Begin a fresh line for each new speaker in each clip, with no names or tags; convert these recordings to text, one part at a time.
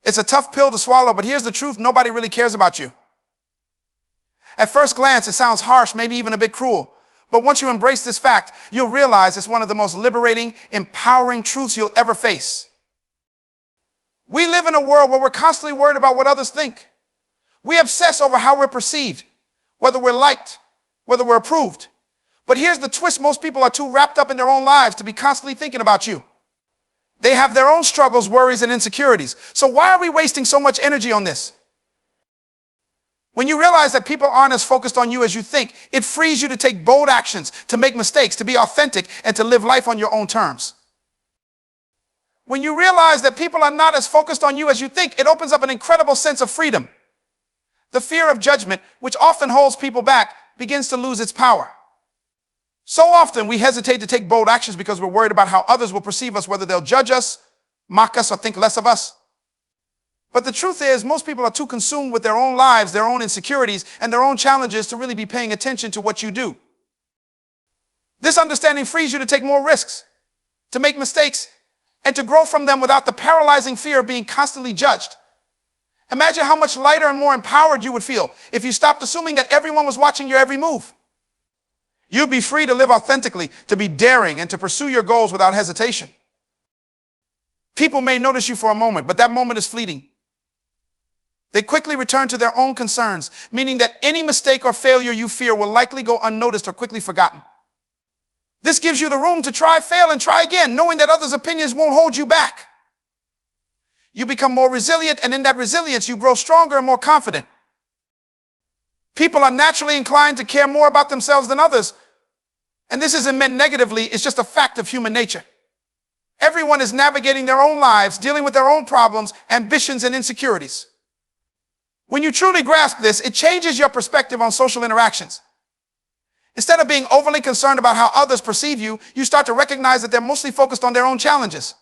It's a tough pill to swallow, but here's the truth: nobody really cares about you. At first glance, it sounds harsh, maybe even a bit cruel. But once you embrace this fact, you'll realize it's one of the most liberating, empowering truths you'll ever face. We live in a world where we're constantly worried about what others think. We obsess over how we're perceived, whether we're liked, whether we're approved. But here's the twist: most people are too wrapped up in their own lives to be constantly thinking about you. They have their own struggles, worries, and insecurities. So why are we wasting so much energy on this? When you realize that people aren't as focused on you as you think, it frees you to take bold actions, to make mistakes, to be authentic, and to live life on your own terms. When you realize that people are not as focused on you as you think, it opens up an incredible sense of freedom. The fear of judgment, which often holds people back, begins to lose its power. So often we hesitate to take bold actions because we're worried about how others will perceive us, whether they'll judge us, mock us, or think less of us. But the truth is, most people are too consumed with their own lives, their own insecurities, and their own challenges to really be paying attention to what you do. This understanding frees you to take more risks, to make mistakes, and to grow from them without the paralyzing fear of being constantly judged. Imagine how much lighter and more empowered you would feel if you stopped assuming that everyone was watching your every move. You'd be free to live authentically, to be daring, and to pursue your goals without hesitation. People may notice you for a moment, but that moment is fleeting. They quickly return to their own concerns, meaning that any mistake or failure you fear will likely go unnoticed or quickly forgotten. This gives you the room to try, fail, and try again, knowing that others' opinions won't hold you back. You become more resilient, and in that resilience, you grow stronger and more confident. People are naturally inclined to care more about themselves than others, and this isn't meant negatively, it's just a fact of human nature. Everyone is navigating their own lives, dealing with their own problems, ambitions, and insecurities. When you truly grasp this, it changes your perspective on social interactions. Instead of being overly concerned about how others perceive you, you start to recognize that they're mostly focused on their own challenges.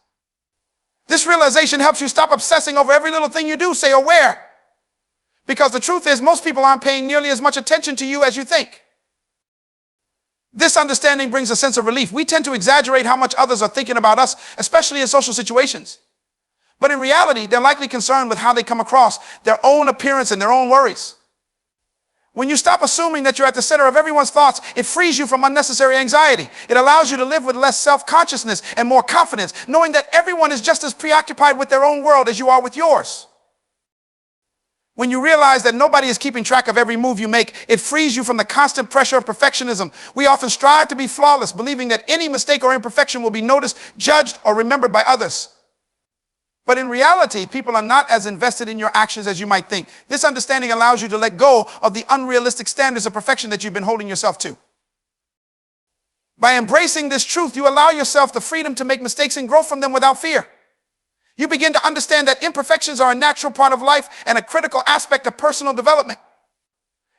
This realization helps you stop obsessing over every little thing you do, say, or wear. Because the truth is, most people aren't paying nearly as much attention to you as you think. This understanding brings a sense of relief. We tend to exaggerate how much others are thinking about us, especially in social situations. But in reality, they're likely concerned with how they come across, their own appearance, and their own worries. When you stop assuming that you're at the center of everyone's thoughts, it frees you from unnecessary anxiety. It allows you to live with less self-consciousness and more confidence, knowing that everyone is just as preoccupied with their own world as you are with yours. When you realize that nobody is keeping track of every move you make, it frees you from the constant pressure of perfectionism. We often strive to be flawless, believing that any mistake or imperfection will be noticed, judged, or remembered by others. But in reality, people are not as invested in your actions as you might think. This understanding allows you to let go of the unrealistic standards of perfection that you've been holding yourself to. By embracing this truth, you allow yourself the freedom to make mistakes and grow from them without fear. You begin to understand that imperfections are a natural part of life and a critical aspect of personal development.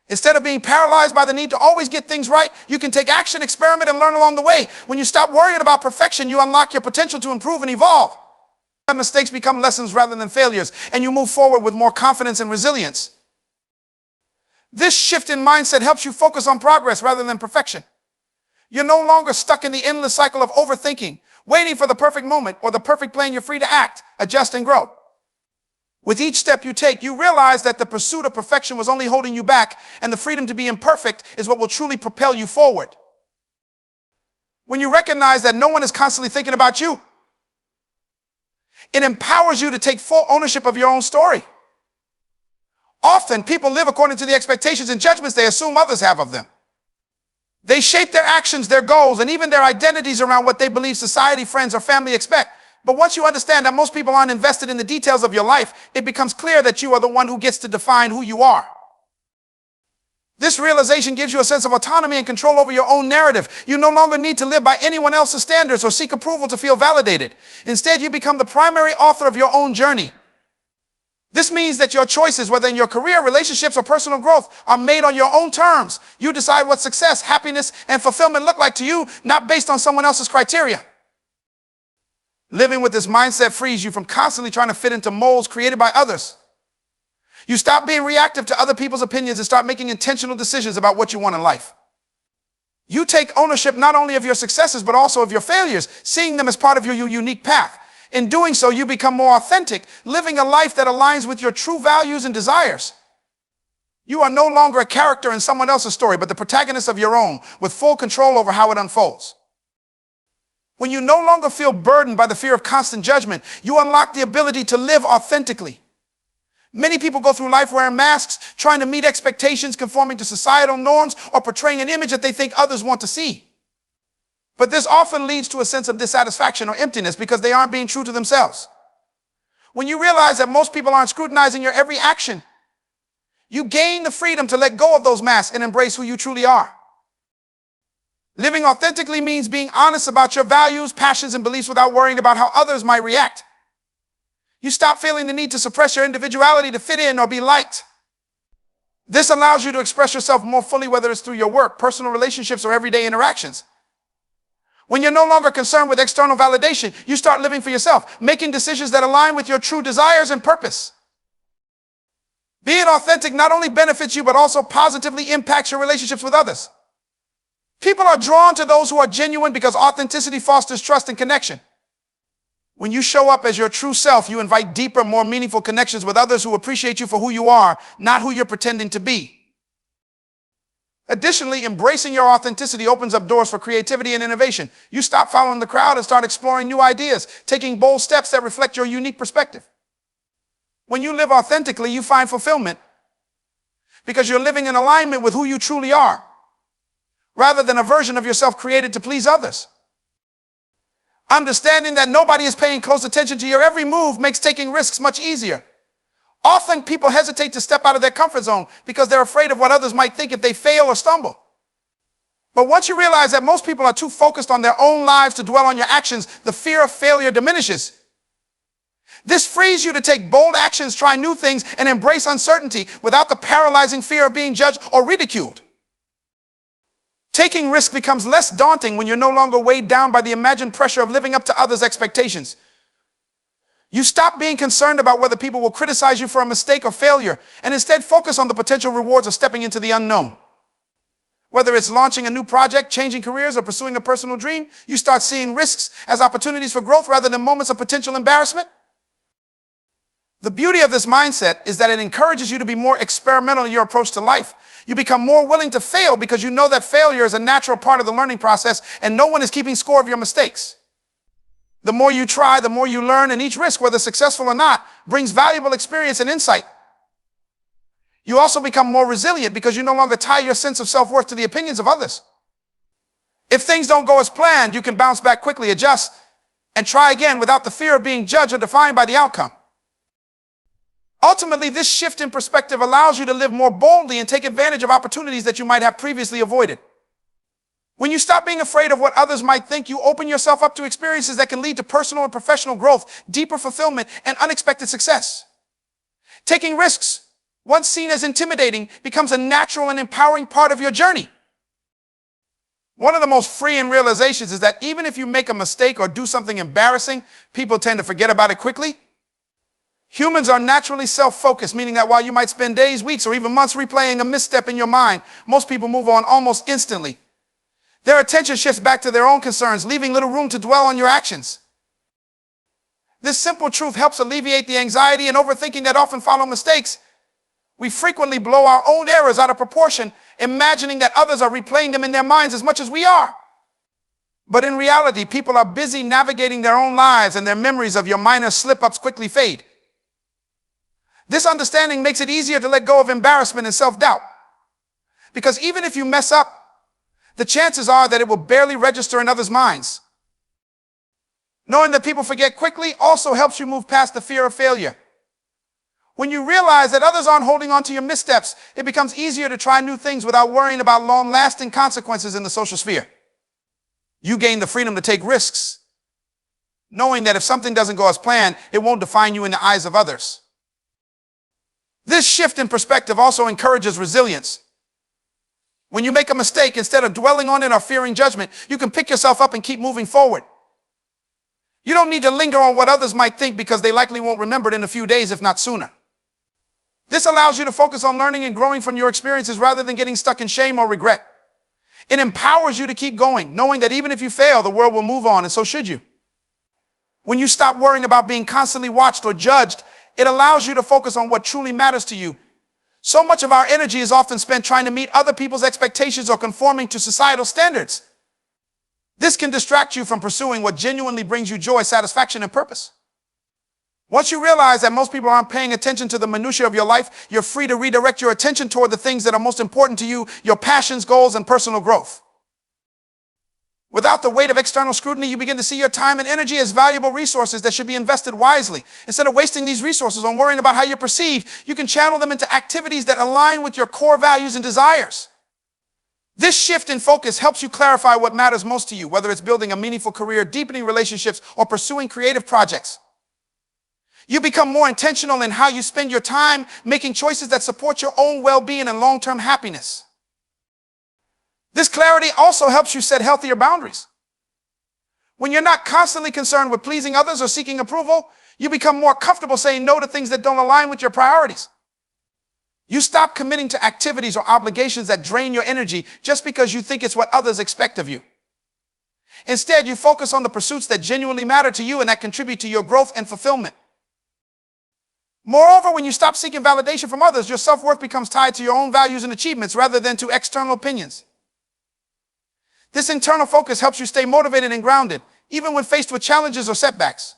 Instead of being paralyzed by the need to always get things right, you can take action, experiment, and learn along the way. When you stop worrying about perfection, you unlock your potential to improve and evolve. Mistakes become lessons rather than failures, and you move forward with more confidence and resilience. This shift in mindset helps you focus on progress rather than perfection. You're no longer stuck in the endless cycle of overthinking, waiting for the perfect moment or the perfect plan. You're free to act, adjust, and grow. With each step you take, you realize that the pursuit of perfection was only holding you back, and the freedom to be imperfect is what will truly propel you forward. When you recognize that no one is constantly thinking about you, it empowers you to take full ownership of your own story. Often, people live according to the expectations and judgments they assume others have of them. They shape their actions, their goals, and even their identities around what they believe society, friends, or family expect. But once you understand that most people aren't invested in the details of your life, it becomes clear that you are the one who gets to define who you are. This realization gives you a sense of autonomy and control over your own narrative. You no longer need to live by anyone else's standards or seek approval to feel validated. Instead, you become the primary author of your own journey. This means that your choices, whether in your career, relationships, or personal growth, are made on your own terms. You decide what success, happiness, and fulfillment look like to you, not based on someone else's criteria. Living with this mindset frees you from constantly trying to fit into molds created by others. You stop being reactive to other people's opinions and start making intentional decisions about what you want in life. You take ownership not only of your successes, but also of your failures, seeing them as part of your unique path. In doing so, you become more authentic, living a life that aligns with your true values and desires. You are no longer a character in someone else's story, but the protagonist of your own, with full control over how it unfolds. When you no longer feel burdened by the fear of constant judgment, you unlock the ability to live authentically. Many people go through life wearing masks, trying to meet expectations, conforming to societal norms, or portraying an image that they think others want to see. But this often leads to a sense of dissatisfaction or emptiness because they aren't being true to themselves. When you realize that most people aren't scrutinizing your every action, you gain the freedom to let go of those masks and embrace who you truly are. Living authentically means being honest about your values, passions, and beliefs without worrying about how others might react. You stop feeling the need to suppress your individuality to fit in or be liked. This allows you to express yourself more fully, whether it's through your work, personal relationships, or everyday interactions. When you're no longer concerned with external validation, you start living for yourself, making decisions that align with your true desires and purpose. Being authentic not only benefits you, but also positively impacts your relationships with others. People are drawn to those who are genuine because authenticity fosters trust and connection. When you show up as your true self, you invite deeper, more meaningful connections with others who appreciate you for who you are, not who you're pretending to be. Additionally, embracing your authenticity opens up doors for creativity and innovation. You stop following the crowd and start exploring new ideas, taking bold steps that reflect your unique perspective. When you live authentically, you find fulfillment because you're living in alignment with who you truly are, rather than a version of yourself created to please others. Understanding that nobody is paying close attention to your every move makes taking risks much easier. Often people hesitate to step out of their comfort zone because they're afraid of what others might think if they fail or stumble. But once you realize that most people are too focused on their own lives to dwell on your actions, the fear of failure diminishes. This frees you to take bold actions, try new things, and embrace uncertainty without the paralyzing fear of being judged or ridiculed. Taking risk becomes less daunting when you're no longer weighed down by the imagined pressure of living up to others' expectations. You stop being concerned about whether people will criticize you for a mistake or failure, and instead focus on the potential rewards of stepping into the unknown. Whether it's launching a new project, changing careers, or pursuing a personal dream, you start seeing risks as opportunities for growth rather than moments of potential embarrassment. The beauty of this mindset is that it encourages you to be more experimental in your approach to life. You become more willing to fail because you know that failure is a natural part of the learning process and no one is keeping score of your mistakes. The more you try, the more you learn, and each risk, whether successful or not, brings valuable experience and insight. You also become more resilient because you no longer tie your sense of self-worth to the opinions of others. If things don't go as planned, you can bounce back quickly, adjust, and try again without the fear of being judged or defined by the outcome. Ultimately, this shift in perspective allows you to live more boldly and take advantage of opportunities that you might have previously avoided. When you stop being afraid of what others might think, you open yourself up to experiences that can lead to personal and professional growth, deeper fulfillment, and unexpected success. Taking risks, once seen as intimidating, becomes a natural and empowering part of your journey. One of the most freeing realizations is that even if you make a mistake or do something embarrassing, people tend to forget about it quickly. Humans are naturally self-focused, meaning that while you might spend days, weeks, or even months replaying a misstep in your mind, most people move on almost instantly. Their attention shifts back to their own concerns, leaving little room to dwell on your actions. This simple truth helps alleviate the anxiety and overthinking that often follow mistakes. We frequently blow our own errors out of proportion, imagining that others are replaying them in their minds as much as we are. But in reality, people are busy navigating their own lives, and their memories of your minor slip-ups quickly fade. This understanding makes it easier to let go of embarrassment and self-doubt. Because even if you mess up, the chances are that it will barely register in others' minds. Knowing that people forget quickly also helps you move past the fear of failure. When you realize that others aren't holding on to your missteps, it becomes easier to try new things without worrying about long-lasting consequences in the social sphere. You gain the freedom to take risks, knowing that if something doesn't go as planned, it won't define you in the eyes of others. This shift in perspective also encourages resilience. When you make a mistake, instead of dwelling on it or fearing judgment, you can pick yourself up and keep moving forward. You don't need to linger on what others might think because they likely won't remember it in a few days, if not sooner. This allows you to focus on learning and growing from your experiences rather than getting stuck in shame or regret. It empowers you to keep going, knowing that even if you fail, the world will move on, and so should you. When you stop worrying about being constantly watched or judged, it allows you to focus on what truly matters to you. So much of our energy is often spent trying to meet other people's expectations or conforming to societal standards. This can distract you from pursuing what genuinely brings you joy, satisfaction, and purpose. Once you realize that most people aren't paying attention to the minutiae of your life, you're free to redirect your attention toward the things that are most important to you, your passions, goals, and personal growth. Without the weight of external scrutiny, you begin to see your time and energy as valuable resources that should be invested wisely. Instead of wasting these resources on worrying about how you're perceived, you can channel them into activities that align with your core values and desires. This shift in focus helps you clarify what matters most to you, whether it's building a meaningful career, deepening relationships, or pursuing creative projects. You become more intentional in how you spend your time, making choices that support your own well-being and long-term happiness. This clarity also helps you set healthier boundaries. When you're not constantly concerned with pleasing others or seeking approval, you become more comfortable saying no to things that don't align with your priorities. You stop committing to activities or obligations that drain your energy just because you think it's what others expect of you. Instead, you focus on the pursuits that genuinely matter to you and that contribute to your growth and fulfillment. Moreover, when you stop seeking validation from others, your self-worth becomes tied to your own values and achievements rather than to external opinions. This internal focus helps you stay motivated and grounded, even when faced with challenges or setbacks.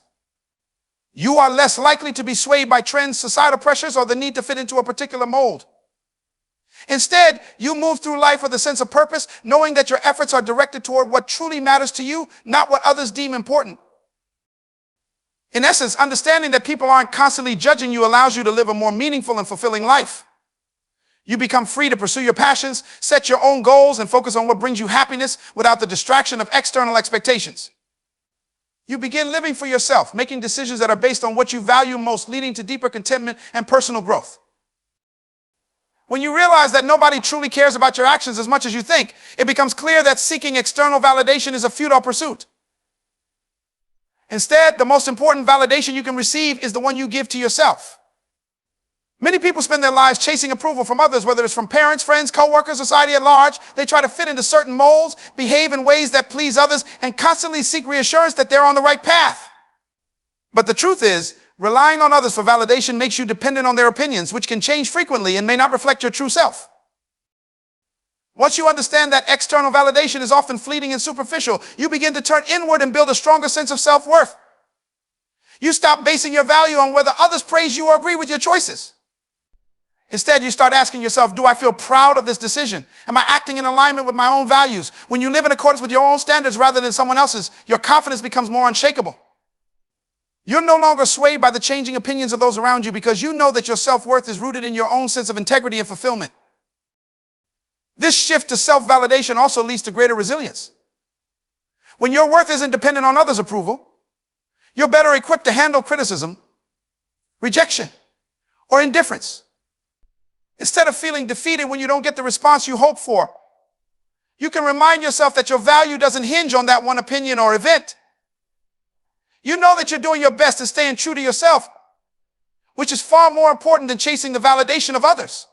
You are less likely to be swayed by trends, societal pressures, or the need to fit into a particular mold. Instead, you move through life with a sense of purpose, knowing that your efforts are directed toward what truly matters to you, not what others deem important. In essence, understanding that people aren't constantly judging you allows you to live a more meaningful and fulfilling life. You become free to pursue your passions, set your own goals, and focus on what brings you happiness without the distraction of external expectations. You begin living for yourself, making decisions that are based on what you value most, leading to deeper contentment and personal growth. When you realize that nobody truly cares about your actions as much as you think, it becomes clear that seeking external validation is a futile pursuit. Instead, the most important validation you can receive is the one you give to yourself. Many people spend their lives chasing approval from others, whether it's from parents, friends, coworkers, society at large. They try to fit into certain molds, behave in ways that please others, and constantly seek reassurance that they're on the right path. But the truth is, relying on others for validation makes you dependent on their opinions, which can change frequently and may not reflect your true self. Once you understand that external validation is often fleeting and superficial, you begin to turn inward and build a stronger sense of self-worth. You stop basing your value on whether others praise you or agree with your choices. Instead, you start asking yourself, do I feel proud of this decision? Am I acting in alignment with my own values? When you live in accordance with your own standards rather than someone else's, your confidence becomes more unshakable. You're no longer swayed by the changing opinions of those around you because you know that your self-worth is rooted in your own sense of integrity and fulfillment. This shift to self-validation also leads to greater resilience. When your worth isn't dependent on others' approval, you're better equipped to handle criticism, rejection, or indifference. Instead of feeling defeated when you don't get the response you hope for, you can remind yourself that your value doesn't hinge on that one opinion or event. You know that you're doing your best and staying true to yourself, which is far more important than chasing the validation of others.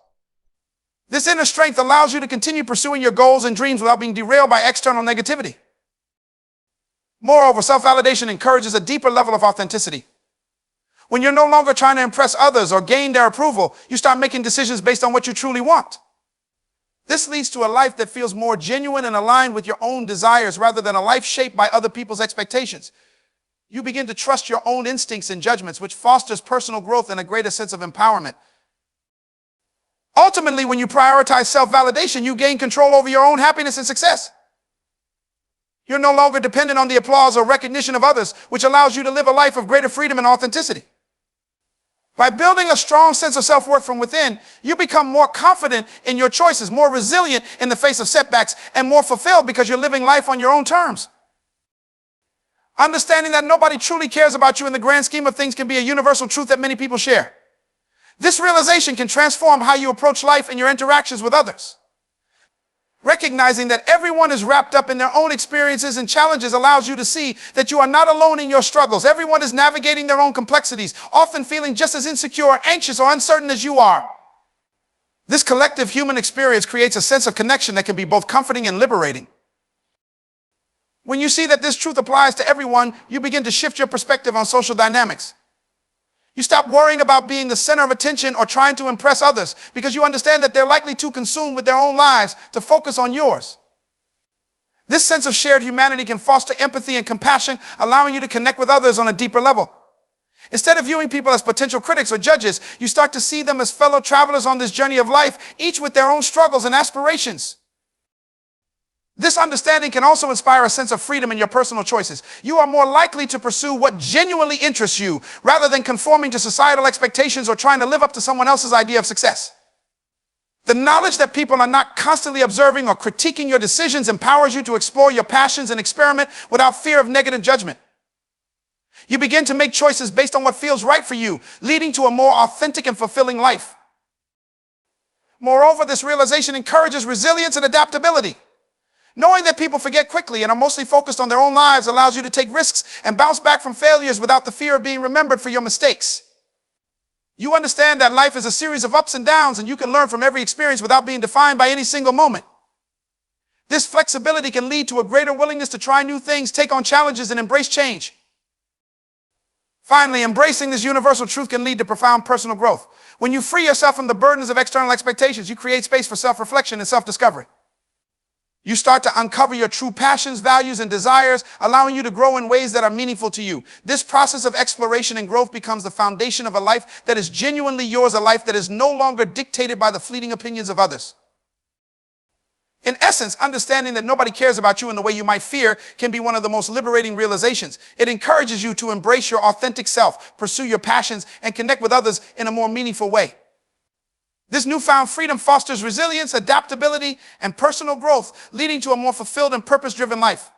This inner strength allows you to continue pursuing your goals and dreams without being derailed by external negativity. Moreover, self-validation encourages a deeper level of authenticity. When you're no longer trying to impress others or gain their approval, you start making decisions based on what you truly want. This leads to a life that feels more genuine and aligned with your own desires rather than a life shaped by other people's expectations. You begin to trust your own instincts and judgments, which fosters personal growth and a greater sense of empowerment. Ultimately, when you prioritize self-validation, you gain control over your own happiness and success. You're no longer dependent on the applause or recognition of others, which allows you to live a life of greater freedom and authenticity. By building a strong sense of self-worth from within, you become more confident in your choices, more resilient in the face of setbacks, and more fulfilled because you're living life on your own terms. Understanding that nobody truly cares about you in the grand scheme of things can be a universal truth that many people share. This realization can transform how you approach life and your interactions with others. Recognizing that everyone is wrapped up in their own experiences and challenges allows you to see that you are not alone in your struggles. Everyone is navigating their own complexities, often feeling just as insecure, anxious, or uncertain as you are. This collective human experience creates a sense of connection that can be both comforting and liberating. When you see that this truth applies to everyone, you begin to shift your perspective on social dynamics. You stop worrying about being the center of attention or trying to impress others because you understand that they're likely too consumed with their own lives to focus on yours. This sense of shared humanity can foster empathy and compassion, allowing you to connect with others on a deeper level. Instead of viewing people as potential critics or judges, you start to see them as fellow travelers on this journey of life, each with their own struggles and aspirations. This understanding can also inspire a sense of freedom in your personal choices. You are more likely to pursue what genuinely interests you rather than conforming to societal expectations or trying to live up to someone else's idea of success. The knowledge that people are not constantly observing or critiquing your decisions empowers you to explore your passions and experiment without fear of negative judgment. You begin to make choices based on what feels right for you, leading to a more authentic and fulfilling life. Moreover, this realization encourages resilience and adaptability. Knowing that people forget quickly and are mostly focused on their own lives allows you to take risks and bounce back from failures without the fear of being remembered for your mistakes. You understand that life is a series of ups and downs, and you can learn from every experience without being defined by any single moment. This flexibility can lead to a greater willingness to try new things, take on challenges, and embrace change. Finally, embracing this universal truth can lead to profound personal growth. When you free yourself from the burdens of external expectations, you create space for self-reflection and self-discovery. You start to uncover your true passions, values, and desires, allowing you to grow in ways that are meaningful to you. This process of exploration and growth becomes the foundation of a life that is genuinely yours, a life that is no longer dictated by the fleeting opinions of others. In essence, understanding that nobody cares about you in the way you might fear can be one of the most liberating realizations. It encourages you to embrace your authentic self, pursue your passions, and connect with others in a more meaningful way. This newfound freedom fosters resilience, adaptability, and personal growth, leading to a more fulfilled and purpose-driven life.